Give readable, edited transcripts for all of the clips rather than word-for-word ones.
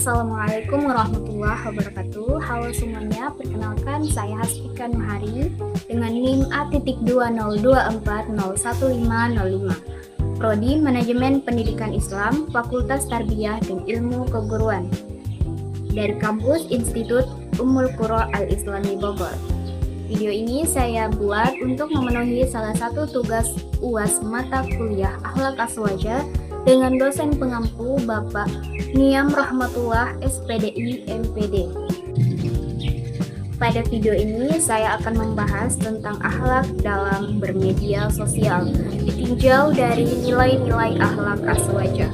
Assalamualaikum warahmatullahi wabarakatuh. Halo semuanya, perkenalkan saya Hasbika Nuhari dengan NIM A.2024015005, Prodi Manajemen Pendidikan Islam, Fakultas Tarbiyah dan Ilmu Keguruan dari kampus Institut Ummul Qura Al-Islami Bogor. Video ini saya buat untuk memenuhi salah satu tugas UAS mata kuliah Akhlak Aswaja dengan dosen pengampu Bapak Niam Rahmatullah SPDI MPD. Pada video ini saya akan membahas tentang akhlak dalam bermedia sosial, ditinjau dari nilai-nilai akhlak aswaja.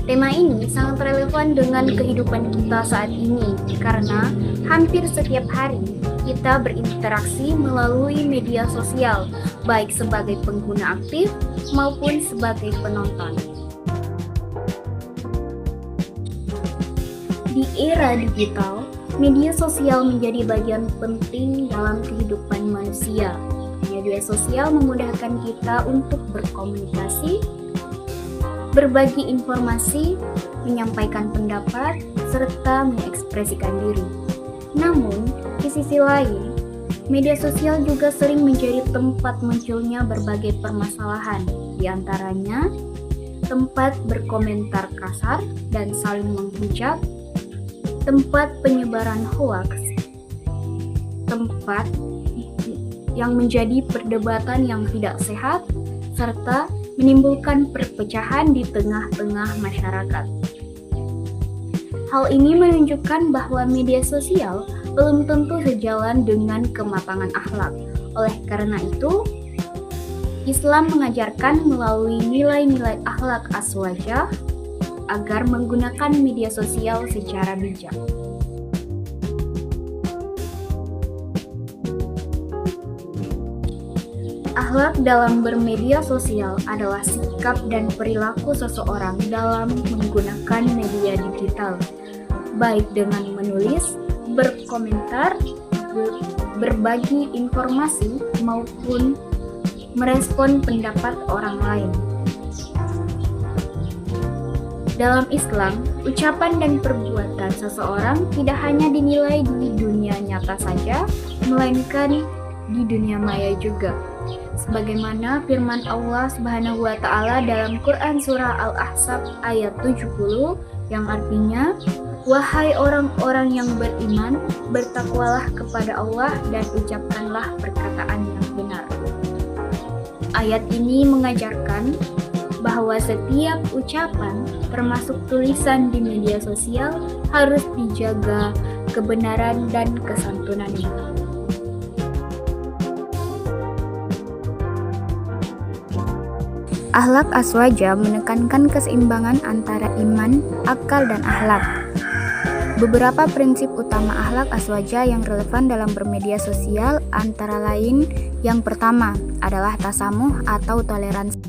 Tema ini sangat relevan dengan kehidupan kita saat ini karena hampir setiap hari kita berinteraksi melalui media sosial, baik sebagai pengguna aktif maupun sebagai penonton. Di era digital, media sosial menjadi bagian penting dalam kehidupan manusia. Media sosial memudahkan kita untuk berkomunikasi, berbagi informasi, menyampaikan pendapat, serta mengekspresikan diri. Namun, di sisi lain, media sosial juga sering menjadi tempat munculnya berbagai permasalahan, di antaranya tempat berkomentar kasar dan saling menghujat, tempat penyebaran hoaks, tempat yang menjadi perdebatan yang tidak sehat, serta menimbulkan perpecahan di tengah-tengah masyarakat. Hal ini menunjukkan bahwa media sosial belum tentu sejalan dengan kematangan akhlak. Oleh karena itu, Islam mengajarkan melalui nilai-nilai akhlak aswaja agar menggunakan media sosial secara bijak. Akhlak dalam bermedia sosial adalah sikap dan perilaku seseorang dalam menggunakan media digital, baik dengan menulis, berkomentar, berbagi informasi, maupun merespon pendapat orang lain. Dalam Islam, ucapan dan perbuatan seseorang tidak hanya dinilai di dunia nyata saja, melainkan di dunia maya juga. Sebagaimana firman Allah Subhanahu wa taala dalam Quran surah Al-Ahzab ayat 70 yang artinya, "Wahai orang-orang yang beriman, bertakwalah kepada Allah dan ucapkanlah perkataan yang benar." Ayat ini mengajarkan bahwa setiap ucapan, termasuk tulisan di media sosial, harus dijaga kebenaran dan kesantunannya. Akhlak aswaja menekankan keseimbangan antara iman, akal, dan akhlak. Beberapa prinsip utama akhlak aswaja yang relevan dalam bermedia sosial antara lain, yang pertama adalah tasamuh atau toleransi,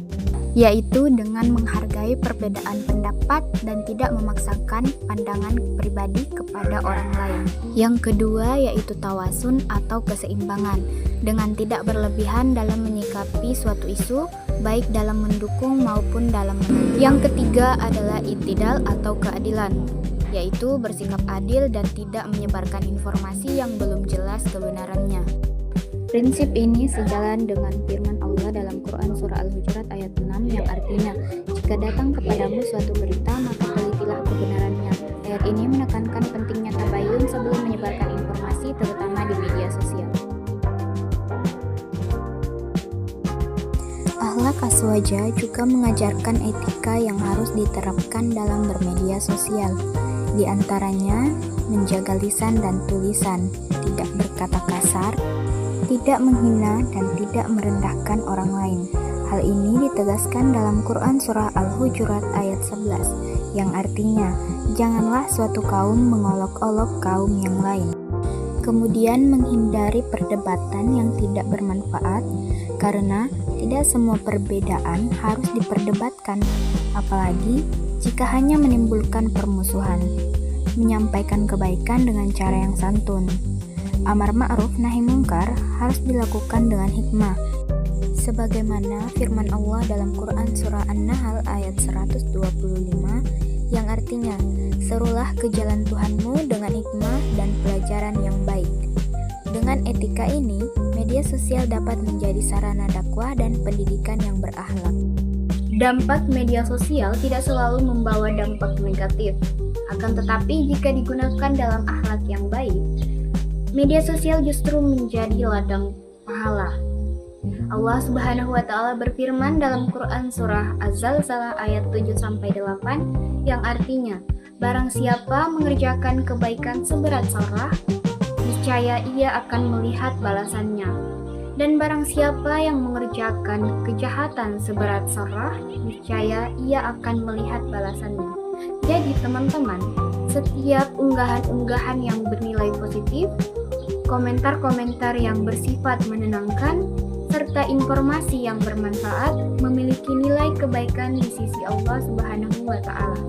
yaitu dengan menghargai perbedaan pendapat dan tidak memaksakan pandangan pribadi kepada orang lain. Yang kedua yaitu tawasun atau keseimbangan, dengan tidak berlebihan dalam menyikapi suatu isu, baik dalam mendukung maupun dalam menentang. Yang ketiga adalah i'tidal atau keadilan, yaitu bersikap adil dan tidak menyebarkan informasi yang belum jelas kebenarannya. Prinsip ini sejalan dengan firman Allah dalam Quran surah Al-Hujurat ayat 6 yang artinya, "Jika datang kepadamu suatu berita, maka telitilah kebenarannya." Ayat ini menekankan pentingnya tabayun sebelum menyebarkan informasi, terutama di media sosial. Akhlak aswaja juga mengajarkan etika yang harus diterapkan dalam bermedia sosial. Di antaranya, menjaga lisan dan tulisan, tidak berkata kasar, tidak menghina, dan tidak merendahkan orang lain. Hal ini ditegaskan dalam Quran surah Al-Hujurat ayat 11, yang artinya, janganlah suatu kaum mengolok-olok kaum yang lain. Kemudian menghindari perdebatan yang tidak bermanfaat, karena tidak semua perbedaan harus diperdebatkan, apalagi jika hanya menimbulkan permusuhan. Menyampaikan kebaikan dengan cara yang santun. Amar ma'ruf nahi mungkar harus dilakukan dengan hikmah. Sebagaimana firman Allah dalam Quran surah An-Nahl ayat 125 yang artinya, serulah ke jalan Tuhanmu dengan hikmah dan pelajaran yang baik. Dengan etika ini, media sosial dapat menjadi sarana dakwah dan pendidikan yang berakhlak. Dampak media sosial tidak selalu membawa dampak negatif. Akan tetapi, jika digunakan dalam akhlak yang baik, media sosial justru menjadi ladang pahala. Allah Subhanahu wa taala berfirman dalam Quran surah Az-Zalzalah ayat 7-8 yang artinya, barang siapa mengerjakan kebaikan seberat zarah, niscaya ia akan melihat balasannya. Dan barang siapa yang mengerjakan kejahatan seberat zarah, niscaya ia akan melihat balasannya. Jadi teman-teman, setiap unggahan-unggahan yang bernilai positif, komentar-komentar yang bersifat menenangkan, serta informasi yang bermanfaat memiliki nilai kebaikan di sisi Allah Subhanahu wa taala.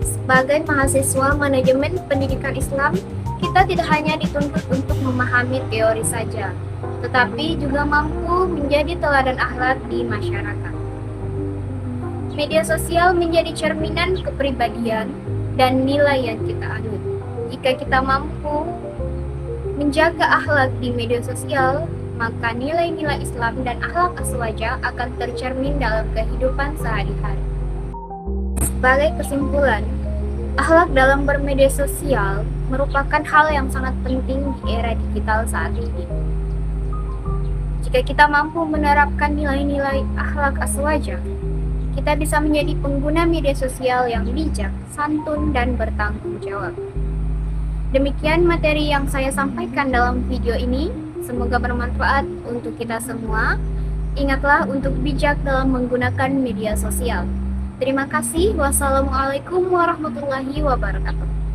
Sebagai mahasiswa manajemen pendidikan Islam, kita tidak hanya dituntut untuk memahami teori saja, tetapi juga mampu menjadi teladan akhlak di masyarakat. Media sosial menjadi cerminan kepribadian dan nilai yang kita anut. Jika kita mampu menjaga akhlak di media sosial, maka nilai-nilai Islam dan akhlak aswaja akan tercermin dalam kehidupan sehari-hari. Sebagai kesimpulan, akhlak dalam bermedia sosial merupakan hal yang sangat penting di era digital saat ini. Jika kita mampu menerapkan nilai-nilai akhlak aswaja, kita bisa menjadi pengguna media sosial yang bijak, santun, dan bertanggung jawab. Demikian materi yang saya sampaikan dalam video ini. Semoga bermanfaat untuk kita semua. Ingatlah untuk bijak dalam menggunakan media sosial. Terima kasih. Wassalamualaikum warahmatullahi wabarakatuh.